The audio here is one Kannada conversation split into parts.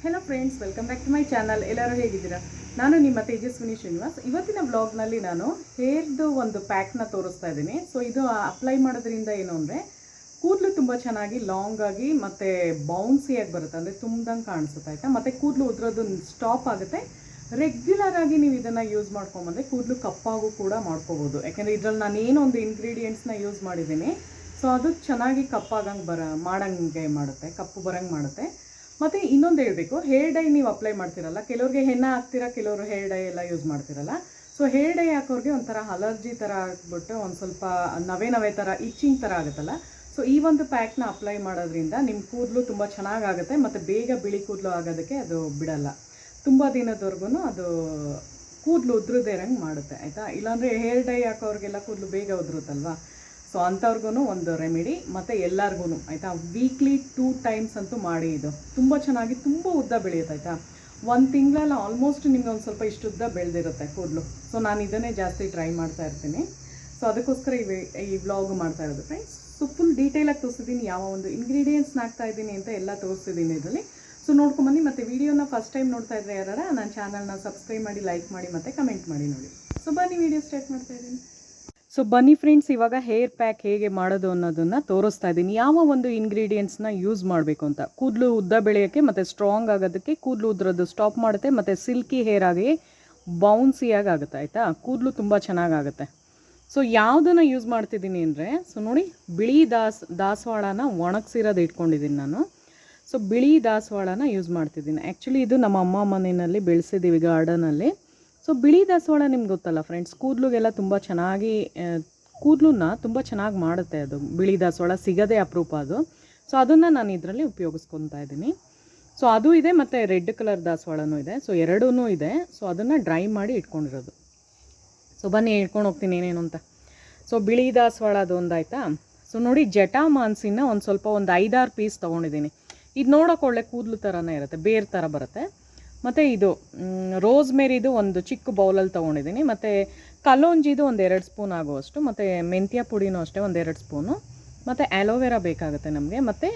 Hello friends, welcome back to my channel. ಎಲ್ಲರೂ ಹೇಗಿದ್ದೀರಾ? ನಾನು ನಿಮ್ಮ ತೇಜಸ್ವಿನಿ ಶ್ರೀನಿವಾಸ್. ಇವತ್ತಿನ ಬ್ಲಾಗ್ನಲ್ಲಿ ನಾನು ಹೇರ್ದು ಒಂದು ಪ್ಯಾಕ್ನ ತೋರಿಸ್ತಾ ಇದ್ದೀನಿ. ಸೊ ಇದು ಅಪ್ಲೈ ಮಾಡೋದ್ರಿಂದ ಏನು ಅಂದರೆ ಕೂದಲು ತುಂಬ ಚೆನ್ನಾಗಿ ಲಾಂಗ್ ಆಗಿ ಮತ್ತು ಬೌನ್ಸಿಯಾಗಿ ಬರುತ್ತೆ, ಅಂದರೆ ತುಂಬ್ದಂಗೆ ಕಾಣಿಸುತ್ತೆ ಆಯಿತಾ. ಮತ್ತು ಕೂದಲು ಉದ್ರೋದು ಸ್ಟಾಪ್ ಆಗುತ್ತೆ. ರೆಗ್ಯುಲರ್ ಆಗಿ ನೀವು ಇದನ್ನು ಯೂಸ್ ಮಾಡ್ಕೊಂಬಂದರೆ ಕೂದಲು ಕಪ್ಪಾಗೂ ಕೂಡ ಮಾಡ್ಕೋಬೋದು. ಯಾಕೆಂದರೆ ಇದರಲ್ಲಿ ನಾನು ಏನೊಂದು ಇಂಗ್ರೀಡಿಯೆಂಟ್ಸ್ನ ಯೂಸ್ ಮಾಡಿದ್ದೀನಿ, ಸೊ ಅದು ಚೆನ್ನಾಗಿ ಕಪ್ಪಾಗಂಗೆ ಮಾಡಂಗೆ ಮಾಡುತ್ತೆ, ಕಪ್ಪು ಬರೋಂಗೆ ಮಾಡುತ್ತೆ. ಮತ್ತು ಇನ್ನೊಂದು ಹೇಳಬೇಕು, ಹೇರ್ ಡೈ ನೀವು ಅಪ್ಲೈ ಮಾಡ್ತಿರಲ್ಲ, ಕೆಲವ್ರಿಗೆ ಹೆಣ್ಣೆ ಹಾಕ್ತೀರಾ, ಕೆಲವರು ಹೇರ್ ಡೈ ಎಲ್ಲ ಯೂಸ್ ಮಾಡ್ತಿರಲ್ಲ. ಸೊ ಹೇರ್ ಡೈ ಹಾಕೋರಿಗೆ ಒಂಥರ ಅಲರ್ಜಿ ಥರ ಆಗಿಬಿಟ್ಟು ಒಂದು ಸ್ವಲ್ಪ ನವೆ ಥರ ಇಚ್ಚಿಂಗ್ ಥರ ಆಗುತ್ತಲ್ಲ. ಸೊ ಈ ಒಂದು ಪ್ಯಾಕ್ನ ಅಪ್ಲೈ ಮಾಡೋದ್ರಿಂದ ನಿಮ್ಮ ಕೂದಲು ತುಂಬ ಚೆನ್ನಾಗಾಗುತ್ತೆ ಮತ್ತು ಬೇಗ ಬಿಳಿ ಕೂದಲು ಆಗೋದಕ್ಕೆ ಅದು ಬಿಡಲ್ಲ. ತುಂಬ ದಿನದವರೆಗೂ ಅದು ಕೂದಲು ಉದ್ರದೇ ಇರೋಂಗೆ ಮಾಡುತ್ತೆ ಆಯಿತಾ. ಇಲ್ಲಾಂದರೆ ಹೇರ್ ಡೈ ಹಾಕೋರಿಗೆಲ್ಲ ಕೂದಲು ಬೇಗ ಉದುರುತ್ತಲ್ವ. ಸೊ ಅಂಥವ್ರಿಗೂ ಒಂದು ರೆಮಿಡಿ, ಮತ್ತು ಎಲ್ಲರಿಗೂ ಆಯಿತಾ. ವೀಕ್ಲಿ 2 ಟೈಮ್ಸ್ ಅಂತೂ ಮಾಡಿ. ಇದು ತುಂಬ ಚೆನ್ನಾಗಿ ತುಂಬ ಉದ್ದ ಬೆಳೆಯುತ್ತೆ ಆಯಿತಾ. 1 ತಿಂಗಳಲ್ಲಿ ಆಲ್ಮೋಸ್ಟ್ ನಿಮ್ಗೆ ಒಂದು ಸ್ವಲ್ಪ ಇಷ್ಟು ಉದ್ದ ಬೆಳೆದಿರುತ್ತೆ ಕೂದಲು. ಸೊ ನಾನು ಇದನ್ನೇ ಜಾಸ್ತಿ ಟ್ರೈ ಮಾಡ್ತಾ ಇರ್ತೀನಿ. ಸೊ ಅದಕ್ಕೋಸ್ಕರ ಈ ವ್ಲಾಗ್ ಮಾಡ್ತಾ ಇರೋದು ಫ್ರೆಂಡ್ಸ್. ಸೊ ಫುಲ್ ಡೀಟೇಲಾಗಿ ತೋರಿಸಿದ್ದೀನಿ, ಯಾವ ಒಂದು ಇಂಗ್ರೀಡಿಯೆಂಟ್ಸ್ನ ಹಾಕ್ತಾ ಇದ್ದೀನಿ ಅಂತ ಎಲ್ಲ ತೋರಿಸಿದ್ದೀನಿ ಇದರಲ್ಲಿ. ಸೊ ನೋಡ್ಕೊಂಬನ್ನಿ. ಮತ್ತು ವೀಡಿಯೋನ ಫಸ್ಟ್ ಟೈಮ್ ನೋಡ್ತಾ ಇದ್ರೆ ಯಾರು ನನ್ನ ಚಾನಲ್ನ ಸಬ್ಸ್ಕ್ರೈಬ್ ಮಾಡಿ, ಲೈಕ್ ಮಾಡಿ ಮತ್ತು ಕಮೆಂಟ್ ಮಾಡಿ ನೋಡಿ. ಸೊ ಬನ್ನಿ ವೀಡಿಯೋ ಸ್ಟಾರ್ಟ್ ಮಾಡ್ತಾ ಇದ್ದೀನಿ. ಸೊ ಬನ್ನಿ ಫ್ರೆಂಡ್ಸ್, ಇವಾಗ ಹೇರ್ ಪ್ಯಾಕ್ ಹೇಗೆ ಮಾಡೋದು ಅನ್ನೋದನ್ನು ತೋರಿಸ್ತಾ ಇದ್ದೀನಿ. ಯಾವ ಒಂದು ಇಂಗ್ರೀಡಿಯೆಂಟ್ಸ್ನ ಯೂಸ್ ಮಾಡಬೇಕು ಅಂತ. ಕೂದಲು ಉದ್ದ ಬೆಳೆಯೋಕ್ಕೆ ಮತ್ತು ಸ್ಟ್ರಾಂಗ್ ಆಗೋದಕ್ಕೆ, ಕೂದಲು ಉದ್ರೋದು ಸ್ಟಾಪ್ ಮಾಡುತ್ತೆ ಮತ್ತು ಸಿಲ್ಕಿ ಹೇರ್ ಆಗಿ ಬೌನ್ಸಿಯಾಗಿ ಆಗುತ್ತೆ ಆಯಿತಾ. ಕೂದಲು ತುಂಬ ಚೆನ್ನಾಗಾಗುತ್ತೆ. ಸೊ ಯಾವುದನ್ನು ಯೂಸ್ ಮಾಡ್ತಿದ್ದೀನಿ ಅಂದರೆ, ಸೊ ನೋಡಿ, ಬಿಳಿ ದಾಸವಾಳನ ಒಣಗಿಸಿರೋದು ಇಟ್ಕೊಂಡಿದ್ದೀನಿ ನಾನು. ಸೊ ಬಿಳಿ ದಾಸವಾಳನ ಯೂಸ್ ಮಾಡ್ತಿದ್ದೀನಿ. ಆ್ಯಕ್ಚುಲಿ ಇದು ನಮ್ಮ ಅಮ್ಮ ಮನೆಯಲ್ಲಿ ಬೆಳೆಸಿದ್ದೀವಿ ಗಾರ್ಡನಲ್ಲಿ. ಸೊ ಬಿಳಿ ದಾಸವಾಳ ನಿಮ್ಗೆ ಗೊತ್ತಲ್ಲ ಫ್ರೆಂಡ್ಸ್, ಕೂದಲುಗೆಲ್ಲ ತುಂಬ ಚೆನ್ನಾಗಿ ಕೂದಲನ್ನ ತುಂಬ ಚೆನ್ನಾಗಿ ಮಾಡುತ್ತೆ. ಅದು ಬಿಳಿ ದಾಸವಾಳ ಸಿಗೋದೇ ಅಪರೂಪ ಅದು. ಸೊ ಅದನ್ನು ನಾನು ಇದರಲ್ಲಿ ಉಪಯೋಗಿಸ್ಕೊತಾ ಇದ್ದೀನಿ. ಸೊ ಅದು ಇದೆ ಮತ್ತು ರೆಡ್ ಕಲರ್ ದಾಸವಾಳನೂ ಇದೆ. ಸೊ ಎರಡೂ ಇದೆ. ಸೊ ಅದನ್ನು ಡ್ರೈ ಮಾಡಿ ಇಟ್ಕೊಂಡಿರೋದು. ಸೊ ಬನ್ನಿ ಹೇಳ್ಕೊಂಡು ಹೋಗ್ತೀನಿ ಏನೇನು ಅಂತ. ಸೊ ಬಿಳಿ ದಾಸವಾಳ ಅದೊಂದಾಯ್ತಾ. ಸೊ ನೋಡಿ, ಜಟಾಮಾನ್ಸಿನ ಒಂದು 5-6 ಪೀಸ್ ತೊಗೊಂಡಿದ್ದೀನಿ. ಇದು ನೋಡೋಕೆ ಒಳ್ಳೆ ಕೂದಲು ಥರನೇ ಇರುತ್ತೆ, ಬೇರೆ ಥರ ಬರುತ್ತೆ. ಮತ್ತು ಇದು ರೋಸ್ಮೇರಿದು ಒಂದು ಚಿಕ್ಕ ಬೌಲಲ್ಲಿ ತೊಗೊಂಡಿದ್ದೀನಿ. ಮತ್ತು ಕಲೋಂಜಿದು ಒಂದು 2 ಸ್ಪೂನ್ ಆಗುವಷ್ಟು, ಮತ್ತು ಮೆಂತ್ಯ ಪುಡಿನೂ ಅಷ್ಟೇ ಒಂದು 2 ಸ್ಪೂನು, ಮತ್ತು ಆ್ಯಲೋವೆರಾ ಬೇಕಾಗುತ್ತೆ ನಮಗೆ. ಮತ್ತು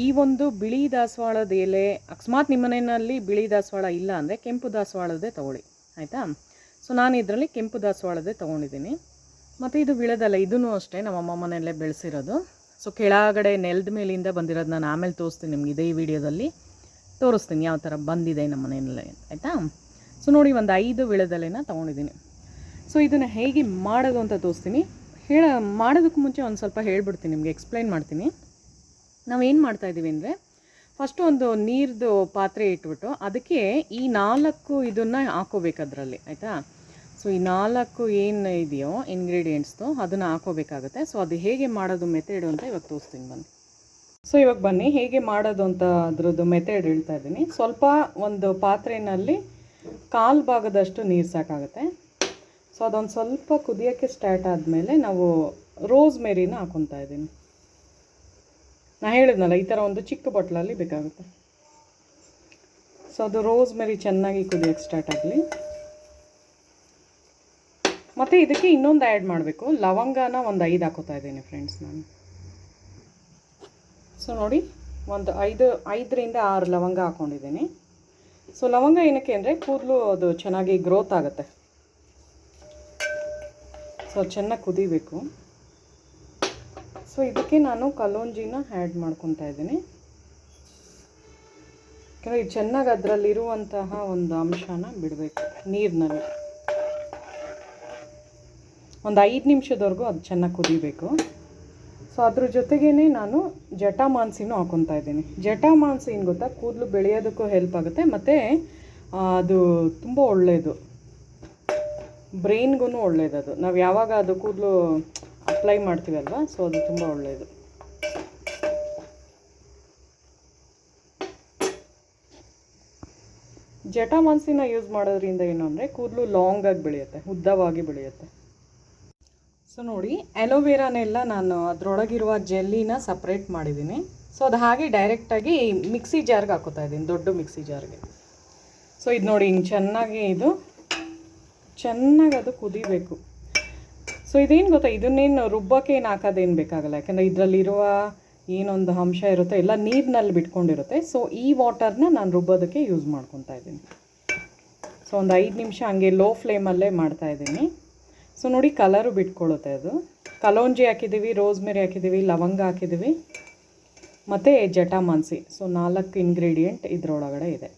ಈ ಒಂದು ಬಿಳಿ ದಾಸವಾಳದ ಎಲೆ, ಅಕಸ್ಮಾತ್ ನಿಮ್ಮ ಮನೆಯಲ್ಲಿ ಬಿಳಿ ದಾಸವಾಳ ಇಲ್ಲ ಅಂದರೆ ಕೆಂಪು ದಾಸವಾಳದೇ ತೊಗೊಳ್ಳಿ ಆಯಿತಾ. ಸೊ ನಾನು ಇದರಲ್ಲಿ ಕೆಂಪು ದಾಸವಾಳದೇ ತೊಗೊಂಡಿದ್ದೀನಿ. ಮತ್ತು ಇದು ವಿಳೆದೆಲೆ, ಇದೂ ಅಷ್ಟೇ ನಮ್ಮಮ್ಮ ಮನೆಯಲ್ಲೇ ಬೆಳೆಸಿರೋದು. ಸೊ ಕೆಳಗಡೆ ನೆಲದ ಮೇಲಿಂದ ಬಂದಿರೋದು ನಾನು ಆಮೇಲೆ ತೋರಿಸ್ತೀನಿ ನಿಮ್ಗೆ, ಇದೇ ಈ ವಿಡಿಯೋದಲ್ಲಿ ತೋರಿಸ್ತೀನಿ ಯಾವ ಥರ ಬಂದಿದೆ ನಮ್ಮ ಮನೆಯಲ್ಲೇ ಆಯಿತಾ. ಸೊ ನೋಡಿ, ಒಂದು 5 ವಿಳೆದೆಲೆನ ತೊಗೊಂಡಿದ್ದೀನಿ. ಸೊ ಇದನ್ನು ಹೇಗೆ ಮಾಡೋದು ಅಂತ ತೋರಿಸ್ತೀನಿ. ಮಾಡೋದಕ್ಕೆ ಮುಂಚೆ ಒಂದು ಸ್ವಲ್ಪ ಹೇಳ್ಬಿಡ್ತೀನಿ ನಿಮಗೆ, ಎಕ್ಸ್ಪ್ಲೈನ್ ಮಾಡ್ತೀನಿ. ನಾವೇನು ಮಾಡ್ತಾಯಿದ್ದೀವಿ ಅಂದರೆ, ಫಸ್ಟು ಒಂದು ನೀರ್ದು ಪಾತ್ರೆ ಇಟ್ಬಿಟ್ಟು ಅದಕ್ಕೆ ಈ 4 ಇದನ್ನು ಹಾಕೋಬೇಕು ಅದರಲ್ಲಿ ಆಯಿತಾ. ಸೊ ಈ 4 ಏನು ಇದೆಯೋ ಇಂಗ್ರೀಡಿಯೆಂಟ್ಸ್ದು ಅದನ್ನು ಹಾಕೋಬೇಕಾಗುತ್ತೆ. ಸೊ ಅದು ಹೇಗೆ ಮಾಡೋದು ಮೆಥಡು ಅಂತ ಇವಾಗ ತೋರಿಸ್ತೀನಿ ಬನ್ನಿ. ಸೊ ಇವಾಗ ಬನ್ನಿ ಹೇಗೆ ಮಾಡೋದು ಅಂತ ಅದ್ರದ್ದು ಮೆಥಡ್ ಹೇಳ್ತಾ ಇದ್ದೀನಿ. ಸ್ವಲ್ಪ ಒಂದು ಪಾತ್ರೆಯಲ್ಲಿ 1/4 ಭಾಗದಷ್ಟು ನೀರು ಸಾಕಾಗುತ್ತೆ. ಸೊ ಅದೊಂದು ಸ್ವಲ್ಪ ಕುದಿಯೋಕ್ಕೆ ಸ್ಟಾರ್ಟ್ ಆದಮೇಲೆ ನಾವು ರೋಸ್ಮೇರಿನ ಹಾಕೊತಾ ಇದ್ದೀನಿ. ನಾನು ಹೇಳಿದ್ನಲ್ಲ, ಈ ಥರ ಒಂದು ಚಿಕ್ಕ ಬಟ್ಲಲ್ಲಿ ಬೇಕಾಗುತ್ತೆ. ಸೊ ಅದು ರೋಸ್ಮೇರಿ ಚೆನ್ನಾಗಿ ಕುದಿಯೋಕ್ಕೆ ಸ್ಟಾರ್ಟ್ ಆಗಲಿ. ಮತ್ತು ಇದಕ್ಕೆ ಇನ್ನೊಂದು ಆ್ಯಡ್ ಮಾಡಬೇಕು, ಲವಂಗನ ಒಂದು 5 ಹಾಕೋತಾ ಇದ್ದೀನಿ ಫ್ರೆಂಡ್ಸ್ ನಾನು. ಸೊ ನೋಡಿ, ಒಂದು 5ರಿಂದ 6 ಲವಂಗ ಹಾಕ್ಕೊಂಡಿದ್ದೀನಿ. ಸೊ ಲವಂಗ ಏನಕ್ಕೆ ಅಂದರೆ ಕೂದಲು ಅದು ಚೆನ್ನಾಗಿ ಗ್ರೋತ್ ಆಗುತ್ತೆ. ಸೊ ಚೆನ್ನಾಗಿ ಕುದಿಬೇಕು. ಸೊ ಇದಕ್ಕೆ ನಾನು ಕಲೋಂಜಿನ ಆ್ಯಡ್ ಮಾಡ್ಕೊತಾ ಇದ್ದೀನಿ. ಯಾಕಂದರೆ ಇದು ಚೆನ್ನಾಗಿ ಅದರಲ್ಲಿರುವಂತಹ ಒಂದು ಅಂಶನ ಬಿಡಬೇಕು ನೀರಿನಲ್ಲಿ. ಒಂದು 5 ನಿಮಿಷದವರೆಗೂ ಅದು ಚೆನ್ನಾಗಿ ಕುದಿಬೇಕು. ಸೊ ಅದ್ರ ಜೊತೆಗೇ ನಾನು ಜಟಾಮಾನ್ಸಿನೂ ಹಾಕೊತಾ ಇದ್ದೀನಿ. ಜಟಾಮಾನ್ಸಿ ಏನು ಗೊತ್ತಾ, ಕೂದಲು ಬೆಳೆಯೋದಕ್ಕೂ ಹೆಲ್ಪ್ ಆಗುತ್ತೆ ಮತ್ತು ಅದು ತುಂಬ ಒಳ್ಳೆಯದು, ಬ್ರೈನ್ಗೂ ಒಳ್ಳೆಯದು. ಅದು ನಾವು ಯಾವಾಗ ಅದು ಕೂದಲು ಅಪ್ಲೈ ಮಾಡ್ತೀವಲ್ವ, ಸೊ ಅದು ತುಂಬ ಒಳ್ಳೆಯದು. ಜಟಾಮಾನ್ಸಿನ ಯೂಸ್ ಮಾಡೋದ್ರಿಂದ ಏನು ಅಂದರೆ ಕೂದಲು ಲಾಂಗಾಗಿ ಬೆಳೆಯುತ್ತೆ, ಉದ್ದವಾಗಿ ಬೆಳೆಯುತ್ತೆ. ಸೊ ನೋಡಿ, ಆ್ಯಲೋವೆರಾನೆಲ್ಲ ನಾನು ಅದರೊಳಗಿರುವ ಜೆಲ್ಲಿನ ಸಪ್ರೇಟ್ ಮಾಡಿದ್ದೀನಿ. ಸೊ ಅದು ಹಾಗೆ ಡೈರೆಕ್ಟಾಗಿ ಮಿಕ್ಸಿ ಜಾರ್ಗೆ ಹಾಕೋತಾ ಇದ್ದೀನಿ, ದೊಡ್ಡ ಮಿಕ್ಸಿ ಜಾರ್ಗೆ. ಸೊ ಇದು ನೋಡಿ, ಹಿಂಗೆ ಚೆನ್ನಾಗಿ ಅದು ಕುದಿಬೇಕು. ಸೊ ಇದೇನು ಗೊತ್ತಾ, ಇದನ್ನೇನು ರುಬ್ಬಕ್ಕೆ ಏನು ಹಾಕೋದೇನು ಬೇಕಾಗಲ್ಲ. ಯಾಕಂದರೆ ಇದರಲ್ಲಿರುವ ಏನೊಂದು ಅಂಶ ಇರುತ್ತೆ ಎಲ್ಲ ನೀರಿನಲ್ಲಿ ಬಿಟ್ಕೊಂಡಿರುತ್ತೆ. ಸೊ ಈ ವಾಟರ್ನ ನಾನು ರುಬ್ಬೋದಕ್ಕೆ ಯೂಸ್ ಮಾಡ್ಕೊತಾ ಇದ್ದೀನಿ. ಸೊ ಒಂದು 5 ನಿಮಿಷ ಹಂಗೆ ಲೋ ಫ್ಲೇಮಲ್ಲೇ ಮಾಡ್ತಾಯಿದ್ದೀನಿ. ಸೊ ನೋಡಿ ಕಲರು ಬಿಟ್ಕೊಳ್ಳುತ್ತೆ ಅದು. ಕಲೋಂಜಿ ಹಾಕಿದ್ದೀವಿ, ರೋಸ್ಮೆರಿ ಹಾಕಿದ್ದೀವಿ, ಲವಂಗ ಹಾಕಿದ್ದೀವಿ ಮತ್ತು ಜಟಾಮಾನ್ಸಿ. ಸೊ 4 ಇಂಗ್ರೀಡಿಯೆಂಟ್ ಇದರೊಳಗಡೆ ಇದೆ.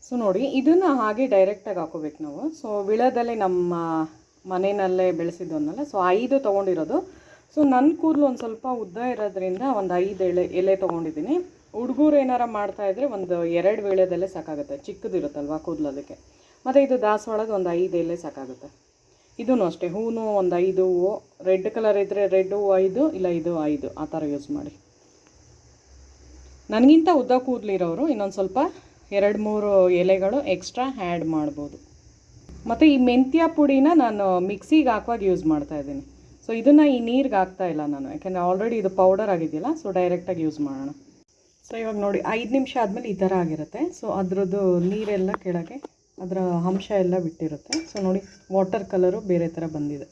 ಸೊ ನೋಡಿ ಇದನ್ನು ಹಾಗೆ ಡೈರೆಕ್ಟಾಗಿ ಹಾಕೋಬೇಕು ನಾವು. ಸೊ ವಿಳದಲ್ಲಿ ನಮ್ಮ ಮನೆಯಲ್ಲೇ ಬೆಳೆಸಿದ್ದವನ್ನಲ್ಲ. ಸೊ 5 ತೊಗೊಂಡಿರೋದು. ಸೊ ನನ್ನ ಕೂದಲು ಒಂದು ಸ್ವಲ್ಪ ಉದ್ದ ಇರೋದ್ರಿಂದ ಒಂದು 5 ಎಲೆ ತೊಗೊಂಡಿದ್ದೀನಿ. ಹುಡುಗರು ಏನಾರ ಮಾಡ್ತಾಯಿದ್ರೆ ಒಂದು 2 ವೀಳ್ಯದಲ್ಲೇ ಸಾಕಾಗುತ್ತೆ, ಚಿಕ್ಕದಿರುತ್ತಲ್ವ ಕೂದಲು ಅದಕ್ಕೆ. ಮತ್ತು ಇದು ದಾಸವಾಳದ ಒಂದು 5 ಎಲೆ ಸಾಕಾಗುತ್ತೆ. ಇದೂ ಅಷ್ಟೇ, ಹೂವು ಒಂದು 5 ಹೂವು, ರೆಡ್ ಕಲರ್ ಇದ್ದರೆ ರೆಡ್ ಹೂವು 5, ಇಲ್ಲ ಇದು 5, ಆ ಥರ ಯೂಸ್ ಮಾಡಿ. ನನಗಿಂತ ಉದ್ದ ಕೂದಲಿರೋರು ಇನ್ನೊಂದು ಸ್ವಲ್ಪ 2-3 ಎಲೆಗಳು ಎಕ್ಸ್ಟ್ರಾ ಆ್ಯಡ್ ಮಾಡ್ಬೋದು. ಮತ್ತು ಈ ಮೆಂತ್ಯ ಪುಡಿನ ನಾನು ಮಿಕ್ಸಿಗೆ ಹಾಕುವಾಗ ಯೂಸ್ ಮಾಡ್ತಾಯಿದ್ದೀನಿ. ಸೊ ಇದನ್ನು ಈ ನೀರಿಗೆ ಹಾಕ್ತಾಯಿಲ್ಲ ನಾನು, ಯಾಕೆಂದರೆ ಆಲ್ರೆಡಿ ಇದು ಪೌಡರ್ ಆಗಿದೆಯಲ್ಲ. ಸೊ ಡೈರೆಕ್ಟಾಗಿ ಯೂಸ್ ಮಾಡೋಣ. ಸೊ ಇವಾಗ ನೋಡಿ 5 ನಿಮಿಷ ಆದಮೇಲೆ ಈ ಥರ ಆಗಿರುತ್ತೆ. ಸೊ ಅದರದ್ದು ನೀರೆಲ್ಲ ಕೆಳಗೆ ಅದರ ಅಂಶ ಎಲ್ಲ ಬಿಟ್ಟಿರುತ್ತೆ. ಸೊ ನೋಡಿ ವಾಟರ್ ಕಲರು ಬೇರೆ ಥರ ಬಂದಿದೆ.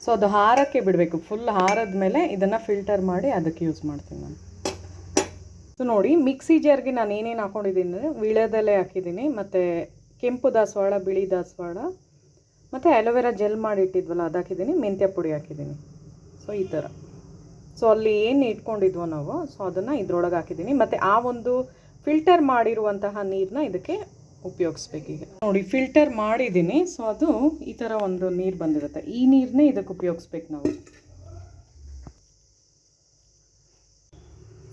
ಸೊ ಅದು ಹಾರಕ್ಕೆ ಬಿಡಬೇಕು. ಫುಲ್ ಹಾರದ ಮೇಲೆ ಇದನ್ನು ಫಿಲ್ಟರ್ ಮಾಡಿ ಅದಕ್ಕೆ ಯೂಸ್ ಮಾಡ್ತೀನಿ ನಾನು. ಸೊ ನೋಡಿ ಮಿಕ್ಸಿ ಜಾರ್ಗೆ ನಾನು ಏನೇನು ಹಾಕ್ಕೊಂಡಿದ್ದೀನಿ ಅಂದರೆ ವೀಳ್ಯದೆಲೆ ಹಾಕಿದ್ದೀನಿ, ಮತ್ತು ಕೆಂಪು ದಾಸವಾಳ, ಬಿಳಿ ದಾಸವಾಳ, ಮತ್ತು ಅಲೋವೆರಾ ಜೆಲ್ ಮಾಡಿ ಇಟ್ಟಿದ್ವಲ್ಲ ಅದು ಹಾಕಿದ್ದೀನಿ, ಮೆಂತ್ಯ ಪುಡಿ ಹಾಕಿದ್ದೀನಿ. ಸೊ ಈ ಥರ. ಸೊ ಅಲ್ಲಿ ಏನು ಇಟ್ಕೊಂಡಿದ್ವೋ ನಾವು, ಸೊ ಅದನ್ನು ಇದ್ರೊಳಗೆ ಹಾಕಿದ್ದೀನಿ. ಮತ್ತು ಆ ಒಂದು ಫಿಲ್ಟರ್ ಮಾಡಿರುವಂತಹ ನೀರನ್ನ ಇದಕ್ಕೆ ಉಪಯೋಗಿಸ್ಬೇಕೀಗ. ನೋಡಿ ಫಿಲ್ಟರ್ ಮಾಡಿದ್ದೀನಿ. ಸೊ ಅದು ಈ ಥರ ಒಂದು ನೀರು ಬಂದಿರುತ್ತೆ. ಈ ನೀರನ್ನೇ ಇದಕ್ಕೆ ಉಪಯೋಗಿಸ್ಬೇಕು ನಾವು.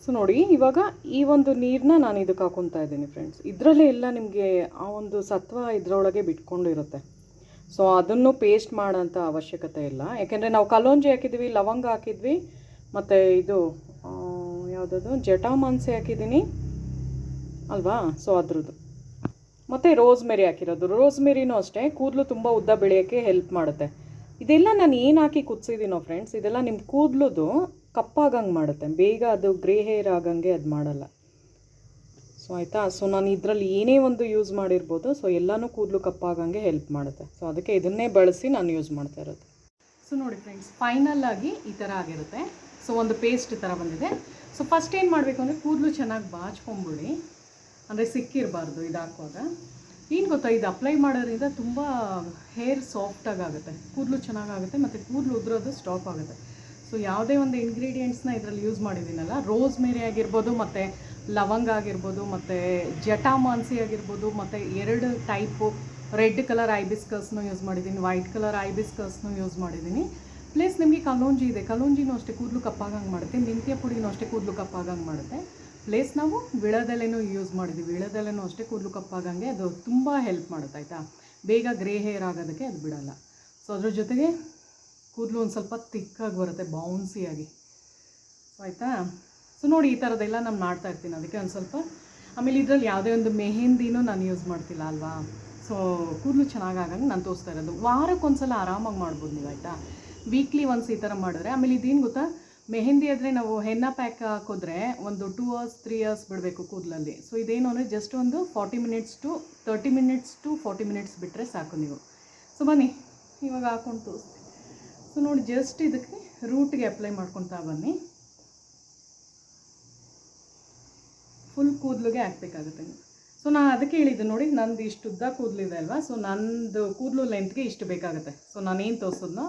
ಸೊ ನೋಡಿ ಇವಾಗ ಈ ಒಂದು ನೀರನ್ನ ನಾನು ಇದಕ್ಕೆ ಹಾಕೊತಾ ಇದ್ದೀನಿ ಫ್ರೆಂಡ್ಸ್. ಇದರಲ್ಲೇ ಎಲ್ಲ ನಿಮಗೆ ಆ ಒಂದು ಸತ್ವ ಇದರೊಳಗೆ ಬಿಟ್ಕೊಂಡಿರುತ್ತೆ. ಸೊ ಅದನ್ನು ಪೇಸ್ಟ್ ಮಾಡೋಂಥ ಅವಶ್ಯಕತೆ ಇಲ್ಲ, ಯಾಕೆಂದರೆ ನಾವು ಕಲೋಂಜಿ ಹಾಕಿದ್ವಿ, ಲವಂಗ ಹಾಕಿದ್ವಿ, ಮತ್ತು ಇದು ಯಾವುದದು ಜಟಾಮಾನ್ಸಿ ಹಾಕಿದ್ದೀನಿ ಅಲ್ವಾ. ಸೊ ಅದ್ರದ್ದು ಮತ್ತು ರೋಸ್ಮೆರಿ ಹಾಕಿರೋದು. ರೋಸ್ಮೆರಿನೂ ಅಷ್ಟೇ ಕೂದಲು ತುಂಬ ಉದ್ದ ಬೆಳೆಯೋಕ್ಕೆ ಹೆಲ್ಪ್ ಮಾಡುತ್ತೆ. ಇದೆಲ್ಲ ನಾನು ಏನು ಹಾಕಿ ಕುದಿಸಿದ್ದೀನೋ ಫ್ರೆಂಡ್ಸ್, ಇದೆಲ್ಲ ನಿಮ್ಮ ಕೂದಲುದು ಕಪ್ಪಾಗಂಗೆ ಮಾಡುತ್ತೆ. ಬೇಗ ಅದು ಗ್ರೇ ಹೇರ್ ಆಗಂಗೆ ಅದು ಮಾಡಲ್ಲ. ಸೊ ಆಯಿತಾ. ಸೊ ನಾನು ಇದರಲ್ಲಿ ಏನೇ ಒಂದು ಯೂಸ್ ಮಾಡಿರ್ಬೋದು. ಸೊ ಎಲ್ಲನೂ ಕೂದಲು ಕಪ್ಪಾಗಂಗೆ ಹೆಲ್ಪ್ ಮಾಡುತ್ತೆ. ಸೊ ಅದಕ್ಕೆ ಇದನ್ನೇ ಬಳಸಿ ನಾನು ಯೂಸ್ ಮಾಡ್ತಾ ಇರೋದು. ಸೊ ನೋಡಿ ಫ್ರೆಂಡ್ಸ್, ಫೈನಲ್ಲಾಗಿ ಈ ಥರ ಆಗಿರುತ್ತೆ. ಸೊ ಒಂದು ಪೇಸ್ಟ್ ಥರ ಬಂದಿದೆ. ಸೊ ಫಸ್ಟ್ ಏನು ಮಾಡಬೇಕು ಅಂದರೆ ಕೂದಲು ಚೆನ್ನಾಗಿ ಬಾಚ್ಕೊಂಬಿಡಿ, ಅಂದರೆ ಸಿಕ್ಕಿರಬಾರ್ದು ಇದು ಹಾಕುವಾಗ. ಏನು ಗೊತ್ತಾ, ಇದು ಅಪ್ಲೈ ಮಾಡೋದ್ರಿಂದ ತುಂಬ ಹೇರ್ ಸಾಫ್ಟಾಗಿ ಆಗುತ್ತೆ, ಕೂದಲು ಚೆನ್ನಾಗಾಗುತ್ತೆ, ಮತ್ತು ಕೂದಲು ಉದುರೋದು ಸ್ಟಾಪ್ ಆಗುತ್ತೆ. ಸೊ ಯಾವುದೇ ಒಂದು ಇಂಗ್ರೀಡಿಯೆಂಟ್ಸ್ನ ಇದರಲ್ಲಿ ಯೂಸ್ ಮಾಡಿದ್ದೀನಲ್ಲ, ರೋಸ್ಮೇರಿ ಆಗಿರ್ಬೋದು, ಮತ್ತು ಲವಂಗ ಆಗಿರ್ಬೋದು, ಮತ್ತು ಜಟಾಮಾನ್ಸಿ ಆಗಿರ್ಬೋದು, ಮತ್ತು 2 ಟೈಪು ರೆಡ್ ಕಲರ್ ಐಬಿಸ್ಕಸ್ನು ಯೂಸ್ ಮಾಡಿದ್ದೀನಿ, ವೈಟ್ ಕಲರ್ ಐಬಿಸ್ಕಸ್ನು ಯೂಸ್ ಮಾಡಿದ್ದೀನಿ. ಪ್ಲಸ್ ನಿಮಗೆ ಕಲೋಂಜಿ ಇದೆ, ಕಲೋಂಜಿನೂ ಅಷ್ಟೇ ಕೂದಲು ಕಪ್ಪಾಗಂಗೆ ಮಾಡುತ್ತೆ, ಮೆಂತ್ಯ ಪುಡಿನೂ ಅಷ್ಟೇ ಕೂದಲು ಕಪ್ಪಾಗಂಗೆ ಮಾಡುತ್ತೆ. ಪ್ಲೇಸ್ ನಾವು ವಿಳದೆಲೆನೂ ಯೂಸ್ ಮಾಡಿದ್ದೀವಿ. ವಿಳದೆಲೆನೂ ಅಷ್ಟೇ ಕೂದಲು ಕಪ್ಪಾಗಂಗೆ ಅದು ತುಂಬ ಹೆಲ್ಪ್ ಮಾಡುತ್ತೆ ಆಯಿತಾ. ಬೇಗ ಗ್ರೇ ಹೇರ್ ಆಗೋದಕ್ಕೆ ಅದು ಬಿಡಲ್ಲ. ಸೊ ಅದ್ರ ಜೊತೆಗೆ ಕೂದಲು ಒಂದು ಸ್ವಲ್ಪ ತಿಕ್ಕಾಗಿ ಬರುತ್ತೆ, ಬೌನ್ಸಿಯಾಗಿ. ಸೊ ಆಯಿತಾ. ಸೊ ನೋಡಿ ಈ ಥರದ್ದೆಲ್ಲ ನಾನು ಮಾಡ್ತಾ ಇರ್ತೀನಿ, ಅದಕ್ಕೆ ಒಂದು ಸ್ವಲ್ಪ. ಆಮೇಲೆ ಇದರಲ್ಲಿ ಯಾವುದೇ ಒಂದು ಮೆಹಂದಿನೂ ನಾನು ಯೂಸ್ ಮಾಡ್ತಿಲ್ಲ ಅಲ್ವಾ. ಸೊ ಕೂದಲು ಚೆನ್ನಾಗಾಗಂಗೆ ನಾನು ತೋರಿಸ್ತಾ ಇರೋದು. ವಾರಕ್ಕೊಂದು ಸಲ ಆರಾಮಾಗಿ ಮಾಡ್ಬೋದು ನೀವು ಆಯಿತಾ. ವೀಕ್ಲಿ ಒನ್ಸ್ ಈ ಥರ ಮಾಡಿದ್ರೆ. ಆಮೇಲೆ ಇದೇನು ಗೊತ್ತಾ, ಮೆಹಂದಿ ಆದರೆ ನಾವು ಹೆನ್ನ ಪ್ಯಾಕ್ ಹಾಕಿದ್ರೆ ಒಂದು 2 hours 3 hours ಬಿಡಬೇಕು ಕೂದಲಲ್ಲಿ. ಸೊ ಇದೇನು ಅಂದರೆ ಜಸ್ಟ್ ಒಂದು 40 minutes to 30 minutes to 40 minutes ಬಿಟ್ಟರೆ ಸಾಕು ನೀವು. ಸೊ ಬನ್ನಿ ಇವಾಗ ಹಾಕ್ಕೊಂಡು ತೋರಿಸ್ತೀನಿ. ಸೊ ನೋಡಿ ಜಸ್ಟ್ ಇದಕ್ಕೆ ರೂಟ್ಗೆ ಅಪ್ಲೈ ಮಾಡ್ಕೊತಾ ಬನ್ನಿ. ಫುಲ್ ಕೂದಲಿಗೆ ಹಾಕಬೇಕಾಗುತ್ತೆ. ಸೊ ನಾನು ಅದಕ್ಕೆ ಹೇಳಿದ್ದು ನೋಡಿ, ನಂದು ಇಷ್ಟು ಉದ್ದ ಕೂದಲಿದೆ ಅಲ್ವಾ. ಸೊ ನಂದು ಕೂದಲು ಲೆಂತ್ಗೆ ಇಷ್ಟು ಬೇಕಾಗುತ್ತೆ. ಸೊ ನಾನೇನು ತೋರಿಸೋದ್ನೋ,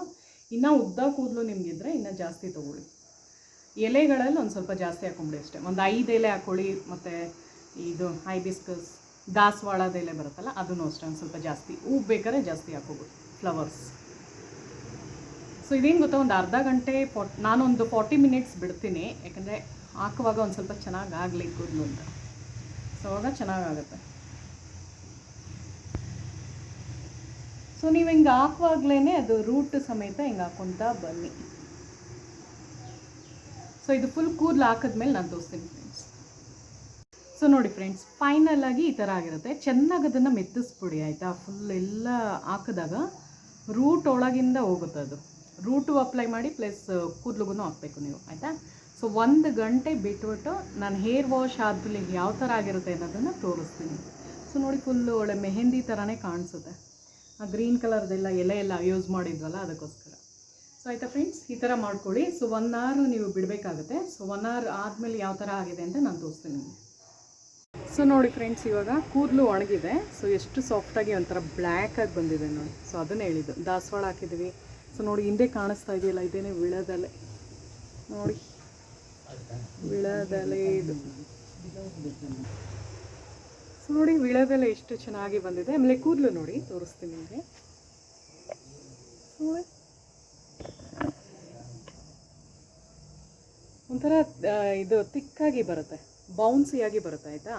ಇನ್ನೂ ಉದ್ದ ಕೂದಲು ನಿಮಗಿದ್ರೆ ಇನ್ನೂ ಜಾಸ್ತಿ ತೊಗೊಳ್ಳಿ. ಎಲೆಗಳಲ್ಲಿ ಒಂದು ಸ್ವಲ್ಪ ಜಾಸ್ತಿ ಹಾಕೊಂಬಿಡಿ ಅಷ್ಟೇ. ಒಂದು 5 ಎಲೆ ಹಾಕ್ಕೊಳ್ಳಿ. ಮತ್ತು ಇದು ಹೈಬಿಸ್ಕಸ್ ದಾಸವಾಳದ ಎಲೆ ಬರುತ್ತಲ್ಲ ಅದನ್ನು ಅಷ್ಟೇ ಒಂದು ಸ್ವಲ್ಪ ಜಾಸ್ತಿ. ಹೂವು ಬೇಕಾದ್ರೆ ಜಾಸ್ತಿ ಹಾಕೋಬೋದು, ಫ್ಲವರ್ಸ್. ಸೊ ಇದೇನು ಗೊತ್ತಾ, ಒಂದು ಅರ್ಧ ಗಂಟೆ ನಾನೊಂದು 40 minutes ಬಿಡ್ತೀನಿ, ಯಾಕಂದರೆ ಹಾಕುವಾಗ ಒಂದು ಸ್ವಲ್ಪ ಚೆನ್ನಾಗಿ ಆಗಲಿ ಕೂದಲು ಅಂತ. ಸೊ ಅವಾಗ ಚೆನ್ನಾಗಾಗುತ್ತೆ. ಸೊ ನೀವು ಹಿಂಗೆ ಹಾಕುವಾಗಲೇ ಅದು ರೂಟ್ ಸಮೇತ ಹಿಂಗೆ ಹಾಕ್ಕೊತಾ ಬನ್ನಿ. ಸೊ ಇದು ಫುಲ್ ಕೂದಲು ಹಾಕಿದ್ಮೇಲೆ ನಾನು ತೋರಿಸ್ತೀನಿ ಫ್ರೆಂಡ್ಸ್. ಸೊ ನೋಡಿ ಫ್ರೆಂಡ್ಸ್, ಫೈನಲಾಗಿ ಈ ಥರ ಆಗಿರುತ್ತೆ. ಚೆನ್ನಾಗಿ ಅದನ್ನು ಮೆತ್ತಿಸ್ಬಿಡಿ ಆಯಿತಾ. ಫುಲ್ ಎಲ್ಲ ಹಾಕಿದಾಗ ರೂಟ್ ಒಳಗಿಂದ ಹೋಗುತ್ತೆ ಅದು. ರೂಟು ಅಪ್ಲೈ ಮಾಡಿ, ಪ್ಲಸ್ ಕೂದಲುಗೂ ಹಾಕಬೇಕು ನೀವು ಆಯಿತಾ. ಸೊ 1 ಗಂಟೆ ಬಿಟ್ಬಿಟ್ಟು ನಾನು ಹೇರ್ ವಾಶ್ ಆದಮೇಲೆ ಯಾವ ಥರ ಆಗಿರುತ್ತೆ ಅನ್ನೋದನ್ನು ತೋರಿಸ್ತೀನಿ. ಸೊ ನೋಡಿ ಫುಲ್ಲು ಒಳ್ಳೆ ಮೆಹಂದಿ ಥರನೇ ಕಾಣಿಸುತ್ತೆ. ಆ ಗ್ರೀನ್ ಕಲರ್ದೆಲ್ಲ ಎಲೆ ಎಲ್ಲ ಯೂಸ್ ಮಾಡಿದ್ವಲ್ಲ ಅದಕ್ಕೋಸ್ಕರ. ಸೊ ಆಯಿತಾ ಫ್ರೆಂಡ್ಸ್, ಈ ಥರ ಮಾಡ್ಕೊಳ್ಳಿ. ಸೊ 1 hour ನೀವು ಬಿಡಬೇಕಾಗುತ್ತೆ. ಸೊ 1 hour ಆದಮೇಲೆ ಯಾವ ಥರ ಆಗಿದೆ ಅಂತ ನಾನು ತೋರಿಸ್ತೀನಿ ನಿಮಗೆ. ಸೊ ನೋಡಿ ಫ್ರೆಂಡ್ಸ್, ಇವಾಗ ಕೂದಲು ಒಣಗಿದೆ. ಸೊ ಎಷ್ಟು ಸಾಫ್ಟಾಗಿ ಒಂಥರ ಬ್ಲ್ಯಾಕಾಗಿ ಬಂದಿದೆ ನೋಡಿ. ಸೊ ಅದನ್ನೇ ಹೇಳಿದ್ದು, ದಾಸವಾಳ ಹಾಕಿದ್ದೀವಿ. ಸೊ ನೋಡಿ ಹಿಂದೆ ಕಾಣಿಸ್ತಾ ಇದೆಯಲ್ಲ, ಇದೇನೇ ವಿಳದೆಲೆ ನೋಡಿ, ವಿಳದೆಲೆ ಇದು. ಸೊ ನೋಡಿ ವಿಳದೆಲೆ ಎಷ್ಟು ಚೆನ್ನಾಗಿ ಬಂದಿದೆ. ಆಮೇಲೆ ಕೂದಲು ನೋಡಿ ತೋರಿಸ್ತೀನಿ ನಿಮಗೆ. ನೋಡಿ ಒಂಥರ ಇದು ತಿಕ್ಕಾಗಿ ಬರುತ್ತೆ, ಬೌನ್ಸಿಯಾಗಿ ಬರುತ್ತೆ ಆಯಿತಾ.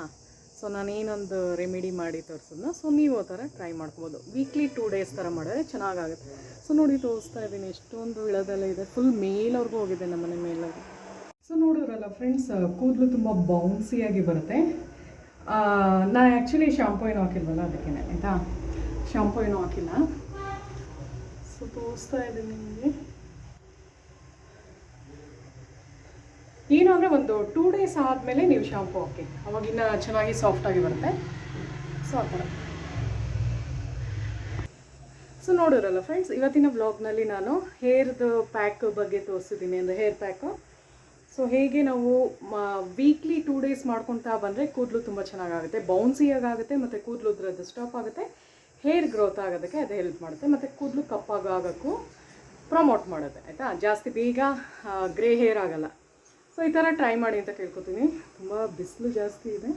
ಸೊ ನಾನೇನೊಂದು ರೆಮಿಡಿ ಮಾಡಿ ತೋರಿಸೋದನ್ನ, ಸೊ ನೀವು ಆ ಥರ ಟ್ರೈ ಮಾಡ್ಕೋಬೋದು. ವೀಕ್ಲಿ 2 days ಥರ ಮಾಡಿದ್ರೆ ಚೆನ್ನಾಗಾಗುತ್ತೆ. ಸೊ ನೋಡಿ ತೋರಿಸ್ತಾ ಇದ್ದೀನಿ, ಎಷ್ಟೊಂದು ಇಳದೆಲ್ಲ ಇದೆ, ಫುಲ್ ಮೇಲವ್ರಿಗೂ ಹೋಗಿದೆ ನಮ್ಮನೆ ಮೇಲವ್ರಿಗೆ. ಸೊ ನೋಡಿದ್ರಲ್ಲ ಫ್ರೆಂಡ್ಸ್, ಕೂದಲು ತುಂಬ ಬೌನ್ಸಿಯಾಗಿ ಬರುತ್ತೆ. ನಾನು ಆ್ಯಕ್ಚುಲಿ ಶಾಂಪೂ ಏನೂ ಹಾಕಿಲ್ವಲ್ಲ, ಅದಕ್ಕೇ ಆಯಿತಾ, ಶಾಂಪೂ ಏನೂ ಹಾಕಿಲ್ಲ. ಸೊ ತೋರಿಸ್ತಾ ಇದ್ದೀನಿ ನಿಮಗೆ. ಏನು ಅಂದರೆ ಒಂದು 2 days ಆದಮೇಲೆ ನೀವು ಶಾಂಪೂ ಹಾಕಿ, ಅವಾಗಿನ್ನ ಚೆನ್ನಾಗಿ ಸಾಫ್ಟಾಗಿ ಬರುತ್ತೆ. ಸೊ ಆ ಥರ. ಸೊ ನೋಡಿರಲ್ಲ ಫ್ರೆಂಡ್ಸ್, ಇವತ್ತಿನ ವ್ಲಾಗ್ನಲ್ಲಿ ನಾನು ಹೇರ್ದು ಪ್ಯಾಕ್ ಬಗ್ಗೆ ತೋರಿಸಿದ್ದೀನಿ, ಅಂದರೆ ಹೇರ್ ಪ್ಯಾಕು. ಸೊ ಹೇಗೆ ನಾವು ವೀಕ್ಲಿ 2 days ಮಾಡ್ಕೊತಾ ಬಂದರೆ ಕೂದಲು ತುಂಬ ಚೆನ್ನಾಗಾಗುತ್ತೆ, ಬೌನ್ಸಿಯಾಗುತ್ತೆ, ಮತ್ತು ಕೂದಲು ಉದ್ರದ್ದು ಸ್ಟಾಪ್ ಆಗುತ್ತೆ, ಹೇರ್ ಗ್ರೋತ್ ಆಗೋದಕ್ಕೆ ಅದು ಹೆಲ್ಪ್ ಮಾಡುತ್ತೆ, ಮತ್ತು ಕೂದಲು ಕಪ್ಪಾಗೋಕ್ಕೂ ಪ್ರಮೋಟ್ ಮಾಡುತ್ತೆ ಆಯಿತಾ. ಜಾಸ್ತಿ ಬೇಗ ಗ್ರೇ ಹೇರ್ ಆಗೋಲ್ಲ. ಸೊ ಈ ಥರ ಟ್ರೈ ಮಾಡಿ ಅಂತ ಕೇಳ್ಕೊತೀನಿ. ತುಂಬ ಬಿಸಿಲು ಜಾಸ್ತಿ ಇದೆ.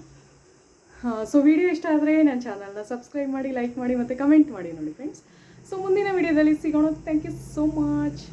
ಸೊ ವಿಡಿಯೋ ಇಷ್ಟ ಆದರೆ ನನ್ನ ಚಾನಲ್ನ ಸಬ್ಸ್ಕ್ರೈಬ್ ಮಾಡಿ, ಲೈಕ್ ಮಾಡಿ, ಮತ್ತು ಕಮೆಂಟ್ ಮಾಡಿ ನೋಡಿ ಫ್ರೆಂಡ್ಸ್. ಸೊ ಮುಂದಿನ ವಿಡಿಯೋದಲ್ಲಿ ಸಿಗೋಣ. Thank you so much.